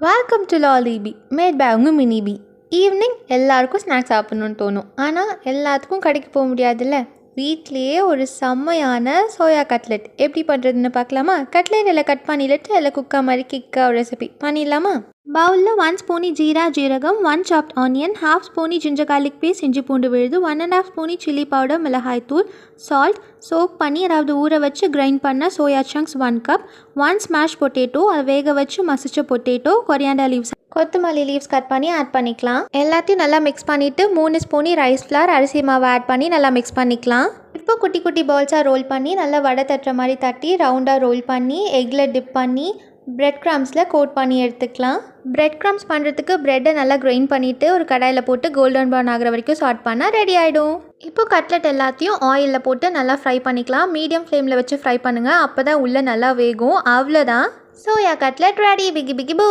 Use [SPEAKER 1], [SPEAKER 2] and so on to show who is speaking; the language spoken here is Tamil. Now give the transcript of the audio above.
[SPEAKER 1] வெல்கம் டு லாலிபி மேட் பை உங்கள் மினிபி. ஈவினிங் எல்லாருக்கும் ஸ்நாக்ஸ் சாப்பிட்ணுன்னு தோணும். ஆனால் எல்லாத்துக்கும் கடைக்கு போக முடியாதுல்ல. வீட்லேயே ஒரு செம்மையான சோயா கட்லெட் எப்படி பண்ணுறதுன்னு பார்க்கலாமா? கட்லெட் எல்லாம் கட் பண்ணிட்டு எல்லாம் குக்கா மாதிரி கிக்கா ரெசிபி பண்ணிடலாமா? பவுலில் 1 ஸ்பூனி ஜீரகம், 1 சாப்ட் ஆனியன், 1/2 ஸ்பூனி ஜிஞ்சர் garlic பேஸ்ட் இஞ்சி பூண்டு விழுது, 1.5 ஸ்பூனி சில்லி பவுடர் மிளகாய் தூள், சால்ட், சோக் பண்ணி அதாவது ஊற வச்சு கிரைண்ட் பண்ண soya chunks 1 cup, 1 smash potato அதை வேக வச்சு மசிச்ச பொட்டேட்டோ, கொரியாண்டர் லீவ்ஸ், கொத்தமல்லி லீவ்ஸ் கட் பண்ணி ஆட் பண்ணிக்கலாம். எல்லாத்தையும் நல்லா மிக்ஸ் பண்ணிவிட்டு 3 ஸ்பூனி ரைஸ் ஃப்ளார் அரிசி மாவு ஆட் பண்ணி நல்லா மிக்ஸ் பண்ணிக்கலாம். இப்போ குட்டி குட்டி பால்ஸாக ரோல் பண்ணி நல்லா வடை தட்டுற மாதிரி தட்டி ரவுண்டாக ரோல் பண்ணி எக்கில் டிப் பண்ணி பிரெட் க்ரம்ஸில் கோட் பண்ணி எடுத்துக்கலாம். பிரெட் க்ரம்ஸ் பண்ணுறதுக்கு ப்ரெட்டை நல்லா கிரைண்ட் பண்ணிவிட்டு ஒரு கடாயில் போட்டு கோல்டன் ப்ரௌன் ஆகிற வரைக்கும் சாட் பண்ணால் ரெடி ஆகிடும். இப்போ கட்லெட் எல்லாத்தையும் ஆயிலில் போட்டு நல்லா ஃப்ரை பண்ணிக்கலாம். மீடியம் ஃப்ளேமில் வச்சு ஃப்ரை பண்ணுங்கள், அப்போ தான் உள்ளே நல்லா வேகும். அவ்வளோதான், சோயா கட்லெட் ரெடி. பிகி பிகி பூ.